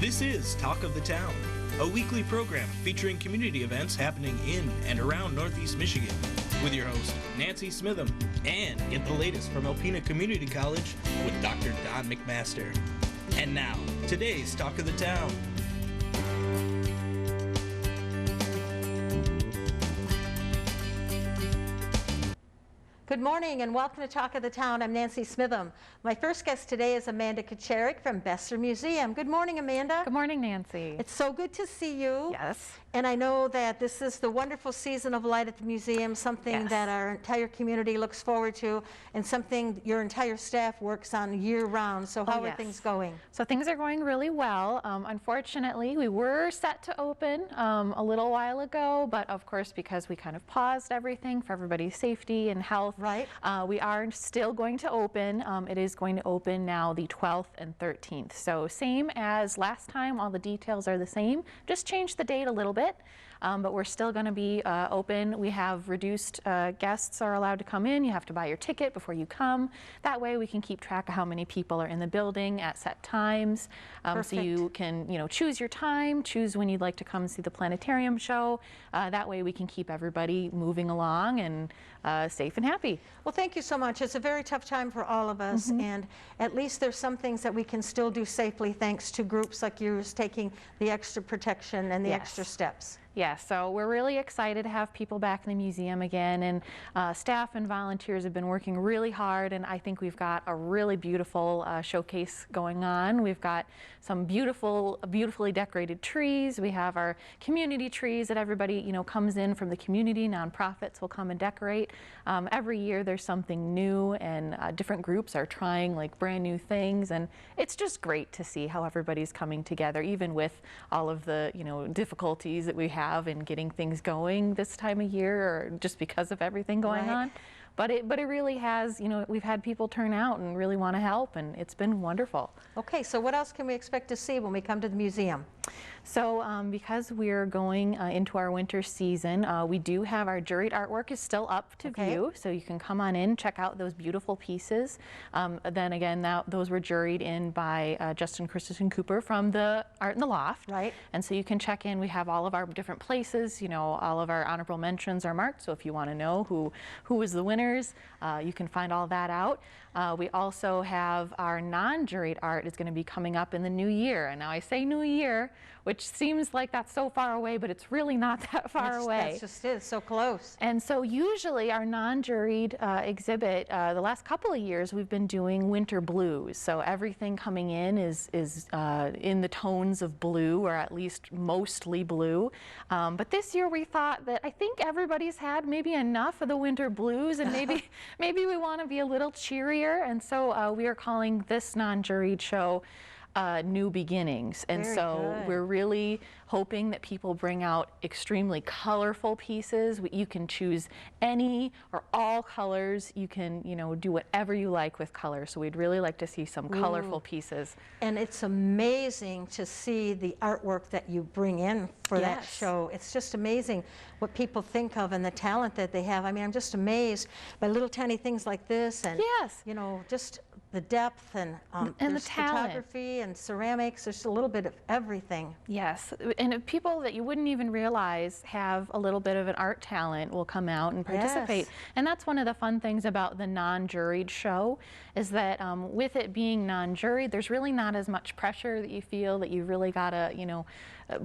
This is Talk of the Town, a weekly program featuring community events happening in and around Northeast Michigan, with your host, Nancy Smitham, and get the latest from Alpena Community College with Dr. Don McMaster. And now, today's Talk of the Town. Good morning and welcome to Talk of the Town. I'm Nancy Smitham. My first guest today is Amanda Kacharik from Besser Museum. Good morning, Amanda. Good morning, Nancy. It's so good to see you. Yes. And I know that this is the wonderful season of light at the museum, something that our entire community looks forward to, and something your entire staff works on year-round. So how are things going? So things are going really well. Unfortunately, we were set to open a little while ago, but of course, because we kind of paused everything for everybody's safety and health, we are still going to open. It is going to open now the 12th and 13th. So same as last time, all the details are the same, just change the date a little bit. But we're still going to be open. We have reduced guests are allowed to come in. You have to buy your ticket before you come. That way we can keep track of how many people are in the building at set times. So you can, choose your time, choose when you'd like to come see the planetarium show. That way we can keep everybody moving along and safe and happy. Well, thank you so much. It's a very tough time for all of us, and at least there's some things that we can still do safely thanks to groups like yours taking the extra protection and the extra steps. Yeah, so we're really excited to have people back in the museum again, and staff and volunteers have been working really hard, and I think we've got a really beautiful showcase going on. We've got some beautifully decorated trees. We have our community trees that everybody, comes in from the community. Nonprofits will come and decorate. Every year there's something new, and different groups are trying like brand new things, and it's just great to see how everybody's coming together, even with all of the, difficulties that we have in getting things going this time of year, or just because of everything going on. But it really has, we've had people turn out and really want to help, and it's been wonderful. Okay, so what else can we expect to see when we come to the museum? So because we're going into our winter season, we do have our juried artwork is still up to view, so you can come on in, check out those beautiful pieces. Then again, those were juried in by Justin Christensen Cooper from the Art in the Loft. Right. And so you can check in. We have all of our different places, all of our honorable mentions are marked, so if you want to know who was the winners, you can find all that out. We also have our non-juried art is going to be coming up in the new year. And now I say new year, which seems like that's so far away, but it's really not that far away. That's just it, it's so close. And so usually our non-juried exhibit, the last couple of years we've been doing winter blues. So everything coming in is in the tones of blue, or at least mostly blue. But this year we thought that I think everybody's had maybe enough of the winter blues, and maybe we want to be a little cheerier. And so we are calling this non-juried show New Beginnings. And we're really hoping that people bring out extremely colorful pieces. You can choose any or all colors. You can, do whatever you like with color. So we'd really like to see some colorful pieces. And it's amazing to see the artwork that you bring in for that show. It's just amazing what people think of and the talent that they have. I mean, I'm just amazed by little tiny things like this, and just the depth and the talent. Photography and ceramics. There's a little bit of everything. Yes, and people that you wouldn't even realize have a little bit of an art talent will come out and participate. And that's one of the fun things about the non-juried show, is that with it being non-juried, there's really not as much pressure that you feel that you've really got to,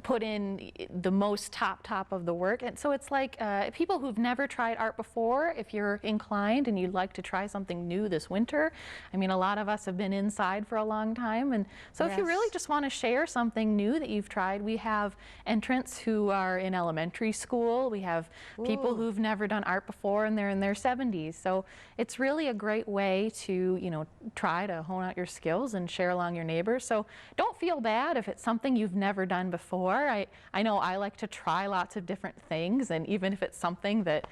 put in the most top of the work. And so it's like people who've never tried art before, if you're inclined and you'd like to try something new this winter. I mean, a lot of us have been inside for a long time, and so if you really just want to share something new that you've tried, we have entrants who are in elementary school. We have people who've never done art before, and they're in their 70s. So it's really a great way to, try to hone out your skills and share along your neighbors. So don't feel bad if it's something you've never done before. I know I like to try lots of different things, and even if it's something that,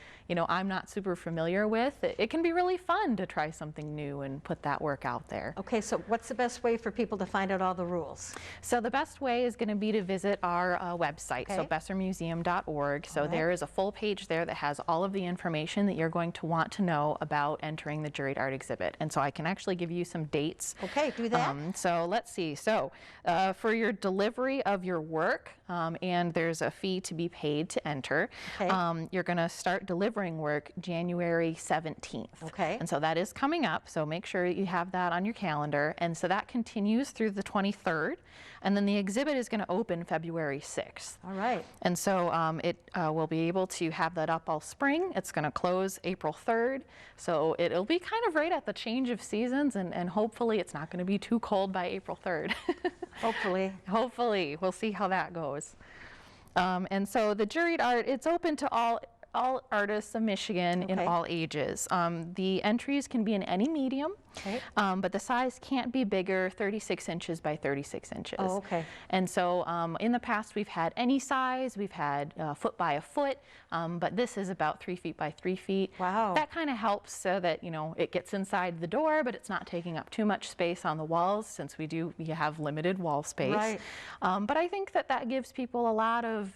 I'm not super familiar with, it can be really fun to try something new and put that work artwork out there. Okay, so what's the best way for people to find out all the rules? So the best way is going to be to visit our website, so bessermuseum.org. So there is a full page there that has all of the information that you're going to want to know about entering the juried art exhibit. And so I can actually give you some dates. Okay, do that. So let's see. So for your delivery of your work, and there's a fee to be paid to enter, you're going to start delivering work January 17th. Okay. And so that is coming up, so make sure you have that on your calendar. And so that continues through the 23rd, and then the exhibit is going to open February 6th. All right. And so it will be able to have that up all spring. It's going to close April 3rd, so it'll be kind of right at the change of seasons, and hopefully it's not going to be too cold by April 3rd. Hopefully. Hopefully. We'll see how that goes. And so the juried art, it's open to all artists of Michigan in all ages. The entries can be in any medium, but the size can't be bigger, 36 inches by 36 inches. Oh, okay. And so in the past we've had any size, we've had foot by a foot, but this is about 3 feet by 3 feet. Wow. That kind of helps so that, you know, it gets inside the door, but it's not taking up too much space on the walls, since we have limited wall space. Right. But I think that gives people a lot of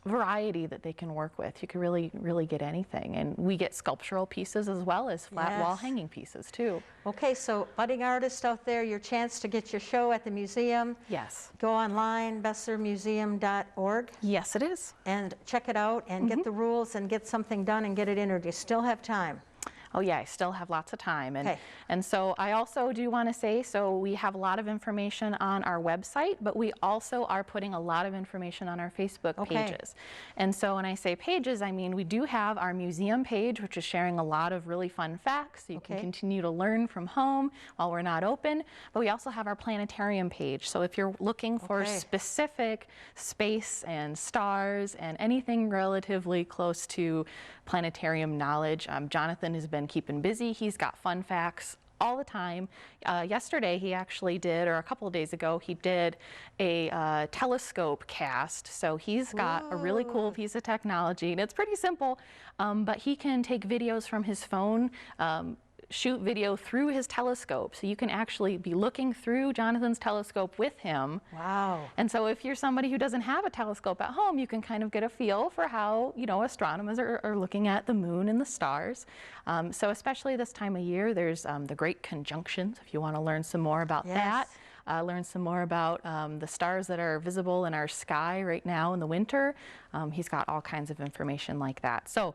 variety that they can work with. You can really get anything, and we get sculptural pieces as well as flat wall hanging pieces too. Okay, so budding artists out there, your chance to get your show at the museum. Yes. Go online, bessermuseum.org. Yes, it is. And check it out and get the rules and get something done and get it entered. You still have time. Oh yeah, I still have lots of time. And so I also do want to say, so we have a lot of information on our website, but we also are putting a lot of information on our Facebook pages. And so when I say pages, I mean we do have our museum page, which is sharing a lot of really fun facts, so you can continue to learn from home while we're not open. But we also have our planetarium page. So if you're looking for specific space and stars and anything relatively close to planetarium knowledge, Jonathan has been keeping busy. He's got fun facts all the time. Yesterday he actually did, or a couple of days ago, he did a telescope cast. So he's got a really cool piece of technology, and it's pretty simple, but he can take videos from his phone, shoot video through his telescope, so you can actually be looking through Jonathan's telescope with him. Wow. And so if you're somebody who doesn't have a telescope at home, you can kind of get a feel for how, you know, astronomers are looking at the moon and the stars. So especially this time of year, there's the great conjunctions, if you want to learn some more about that. Learn some more about the stars that are visible in our sky right now in the winter. He's got all kinds of information like that. So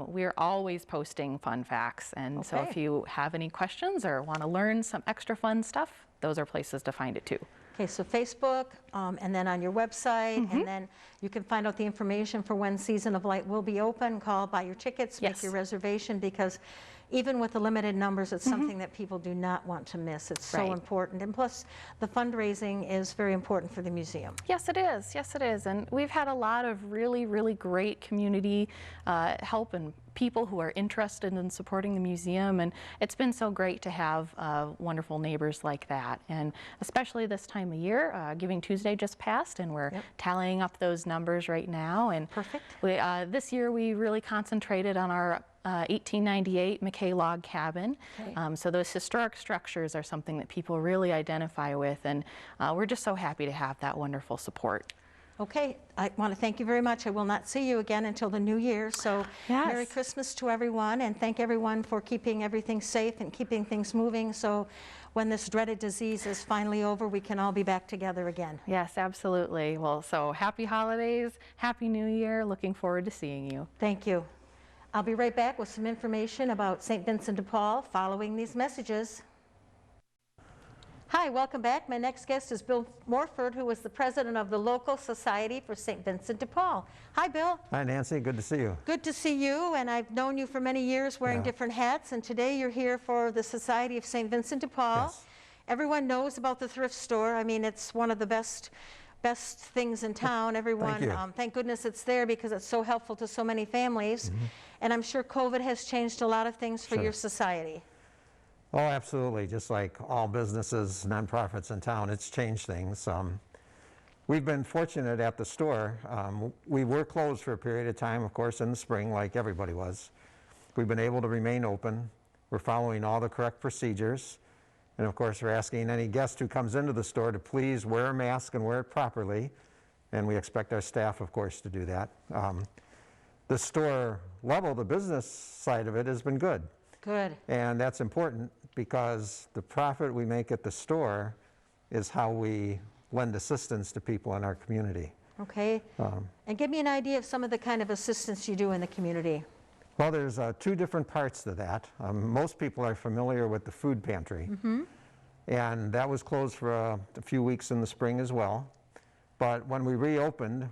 we're always posting fun facts. And so if you have any questions or want to learn some extra fun stuff, those are places to find it too. Okay, so Facebook, and then on your website, and then you can find out the information for when Season of Light will be open. Call, buy your tickets, make your reservation, because even with the limited numbers, it's something that people do not want to miss. It's so important. And plus, the fundraising is very important for the museum. Yes, it is. Yes, it is. And we've had a lot of really great community help and people who are interested in supporting the museum, and it's been so great to have wonderful neighbors like that. And especially this time of year, Giving Tuesday just passed, and we're tallying up those numbers right now. And this year we really concentrated on our 1898 McKay log cabin. So those historic structures are something that people really identify with, and we're just so happy to have that wonderful support. Okay, I want to thank you very much. I will not see you again until the new year, so Merry Christmas to everyone, and thank everyone for keeping everything safe and keeping things moving, so when this dreaded disease is finally over, we can all be back together again. Yes, absolutely. Well, so happy holidays, happy new year, looking forward to seeing you. Thank you. I'll be right back with some information about St. Vincent de Paul following these messages. Hi, welcome back. My next guest is Bill Morford, who is the president of the local Society for St. Vincent de Paul. Hi, Bill. Hi, Nancy. Good to see you. Good to see you, and I've known you for many years wearing different hats, and today you're here for the Society of St. Vincent de Paul. Everyone knows about the thrift store. I mean, it's one of the best things in town. Everyone, thank goodness it's there, because it's so helpful to so many families. And I'm sure COVID has changed a lot of things for your society. Oh, absolutely. Just like all businesses, nonprofits in town, it's changed things. We've been fortunate at the store. We were closed for a period of time, of course, in the spring, like everybody was. We've been able to remain open. We're following all the correct procedures. And of course, we're asking any guest who comes into the store to please wear a mask and wear it properly. And we expect our staff, of course, to do that. The store level, the business side of it has been good. Good. And that's important because the profit we make at the store is how we lend assistance to people in our community. Okay. And give me an idea of some of the kind of assistance you do in the community. Well, there's two different parts to that. Most people are familiar with the food pantry. And that was closed for a few weeks in the spring as well. But when we reopened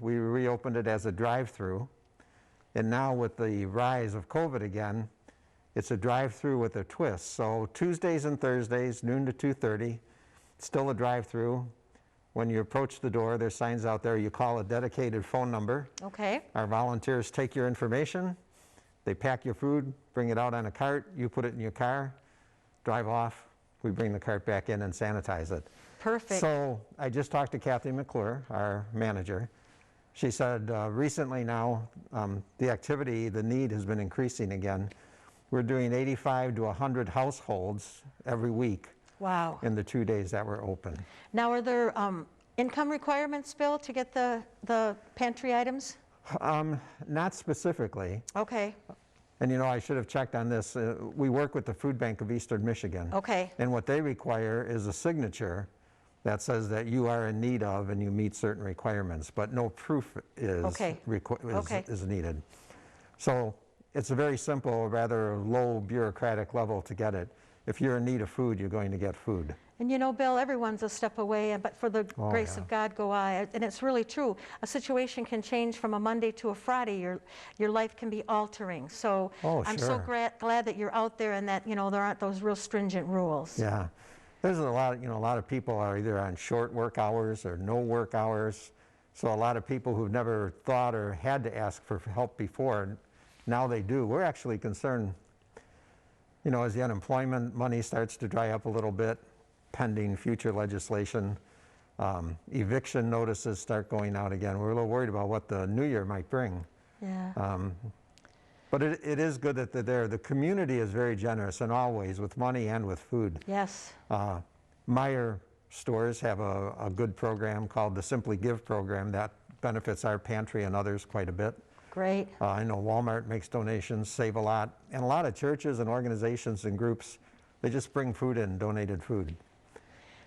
it as a drive-through. And now with the rise of COVID again, it's a drive-through with a twist. So Tuesdays and Thursdays, noon to 2:30, still a drive-through. When you approach the door, there's signs out there. You call a dedicated phone number. Okay. Our volunteers take your information. They pack your food, bring it out on a cart. You put it in your car, drive off. We bring the cart back in and sanitize it. Perfect. So I just talked to Kathy McClure, our manager. She said recently now, the activity, the need has been increasing again. We're doing 85 to 100 households every week. Wow. In the 2 days that we're open. Now, are there income requirements, Bill, to get the pantry items? Not specifically. Okay. And you know, I should have checked on this. We work with the Food Bank of Eastern Michigan. Okay. And what they require is a signature that says that you are in need of and you meet certain requirements, but no proof is, is needed. So it's a very simple, rather low bureaucratic level to get it. If you're in need of food, you're going to get food. And you know, Bill, everyone's a step away, but for the grace of God go I. And it's really true. A situation can change from a Monday to a Friday. Your life can be altering. So I'm so glad that you're out there and that, you know, there aren't those real stringent rules. Yeah. There's a lot of people are either on short work hours or no work hours. So a lot of people who've never thought or had to ask for help before, now they do. We're actually concerned, you know, as the unemployment money starts to dry up a little bit, pending future legislation, eviction notices start going out again. We're a little worried about what the new year might bring. Yeah. But it is good that they're there. The community is very generous in all ways, with money and with food. Yes. Meijer stores have a good program called the Simply Give program that benefits our pantry and others quite a bit. Great. I know Walmart makes donations, save a lot. And a lot of churches and organizations and groups, they just bring food in, donated food.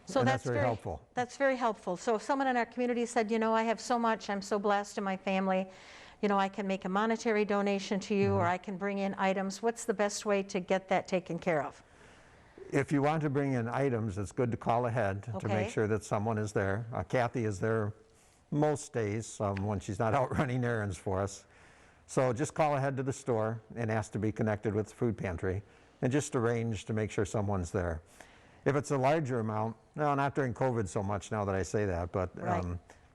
So that's very helpful. That's very helpful. So if someone in our community said, you know, I have so much, I'm so blessed in my family, you know, I can make a monetary donation to you or I can bring in items. What's the best way to get that taken care of? If you want to bring in items, it's good to call ahead to make sure that someone is there. Kathy is there most days when she's not out running errands for us. So just call ahead to the store and ask to be connected with the food pantry and just arrange to make sure someone's there. If it's a larger amount, no, not during COVID so much now that I say that, but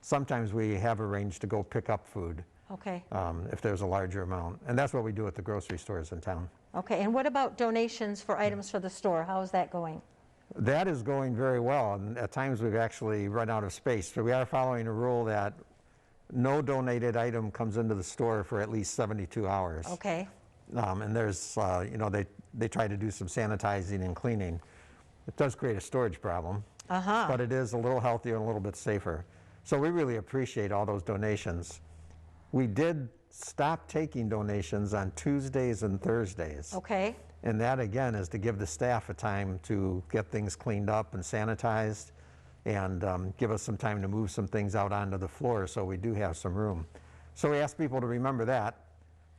sometimes we have arranged to go pick up food. Okay. If there's a larger amount. And that's what we do at the grocery stores in town. Okay, and what about donations for items for the store? How is that going? That is going very well, and at times we've actually run out of space. So we are following a rule that no donated item comes into the store for at least 72 hours. Okay. And there's, you know, they try to do some sanitizing and cleaning. It does create a storage problem, but it is a little healthier and a little bit safer. So we really appreciate all those donations. We did stop taking donations on Tuesdays and Thursdays. Okay. And that, again, is to give the staff a time to get things cleaned up and sanitized and give us some time to move some things out onto the floor so we do have some room. So we ask people to remember that,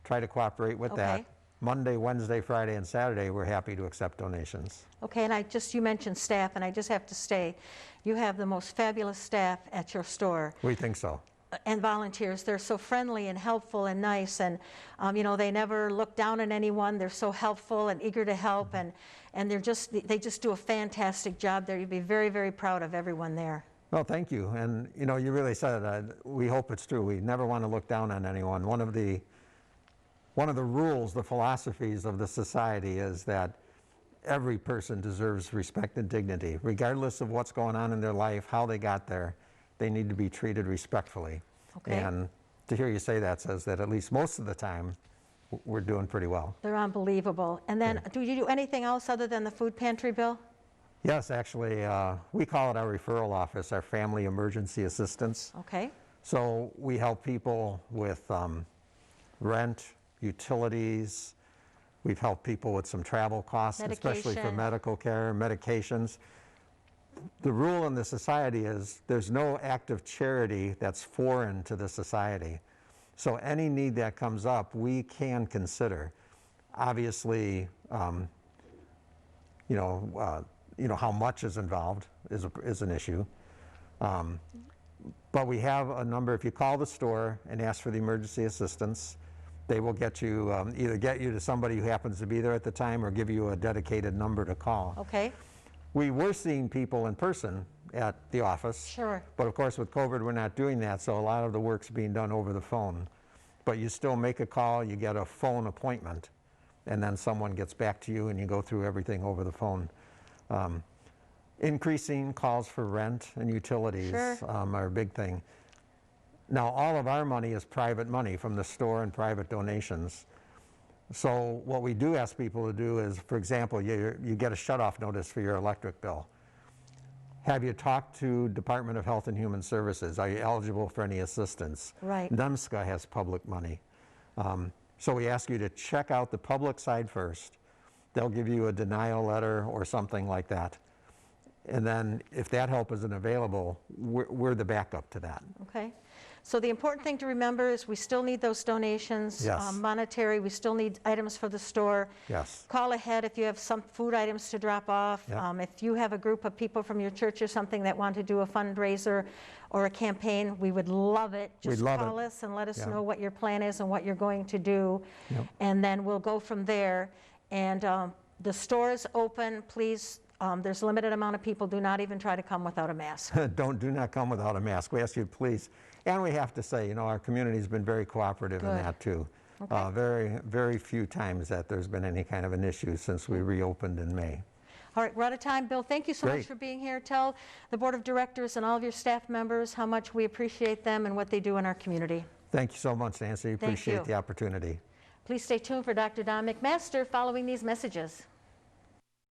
try to cooperate with that. Monday, Wednesday, Friday, and Saturday, we're happy to accept donations. Okay, and you mentioned staff, and I just have to say, you have the most fabulous staff at your store. We think so. And volunteers, they're so friendly and helpful and nice, and you know, they never look down on anyone. They're so helpful and eager to help, and they just do a fantastic job there. You'd be very, very proud of everyone there. Well, thank you. And you know, you really said it. We hope it's true. We never want to look down on anyone. One of the rules, the philosophies of the society is that every person deserves respect and dignity, regardless of what's going on in their life, how they got there. They need to be treated respectfully. Okay. And to hear you say that says that at least most of the time, we're doing pretty well. They're unbelievable. And then, do you do anything else other than the food pantry, Bill? Yes, actually, we call it our referral office, our Family Emergency Assistance. Okay. So we help people with rent, utilities. We've helped people with some travel costs, especially for Medication. medical care, medications. The rule in the society is there's no active charity that's foreign to the society. So any need that comes up, we can consider. Obviously, how much is involved is an issue. But we have a number. If you call the store and ask for the emergency assistance, they will get you, either get you to somebody who happens to be there at the time or give you a dedicated number to call. Okay. We were seeing people in person at the office. Sure. But of course, with COVID, we're not doing that, so a lot of the work's being done over the phone. But you still make a call, you get a phone appointment, and then someone gets back to you and you go through everything over the phone. Increasing calls for rent and utilities Sure. are a big thing. Now, all of our money is private money from the store and private donations. So what we do ask people to do is, for example, you get a shut-off notice for your electric bill. Have you talked to Department of Health and Human Services? Are you eligible for any assistance? Right. NEMSCA has public money. So we ask you to check out the public side first. They'll give you a denial letter or something like that. And then if that help isn't available, we're the backup to that. Okay. So the important thing to remember is we still need those donations, Yes. monetary. We still need items for the store. Yes. Call ahead if you have some food items to drop off. Yeah. If you have a group of people from your church or something that want to do a fundraiser or a campaign, we would love it. Just We'd love call it. us and let us Yeah. know what your plan is and what you're going to do. Yep. And then we'll go from there. And the store is open. Please, there's a limited amount of people. Do not even try to come without a mask. Do not come without a mask. We ask you, please. And we have to say, our community's been very cooperative in Good. that too. Okay. Very, very few times that there's been any kind of an issue since we reopened in May. All right, we're out of time. Bill, thank you so much Great. for being here. Tell the Board of Directors and all of your staff members how much we appreciate them and what they do in our community. Thank you so much, Nancy. Thank Appreciate you. the opportunity. Please stay tuned for Dr. Don McMaster following these messages.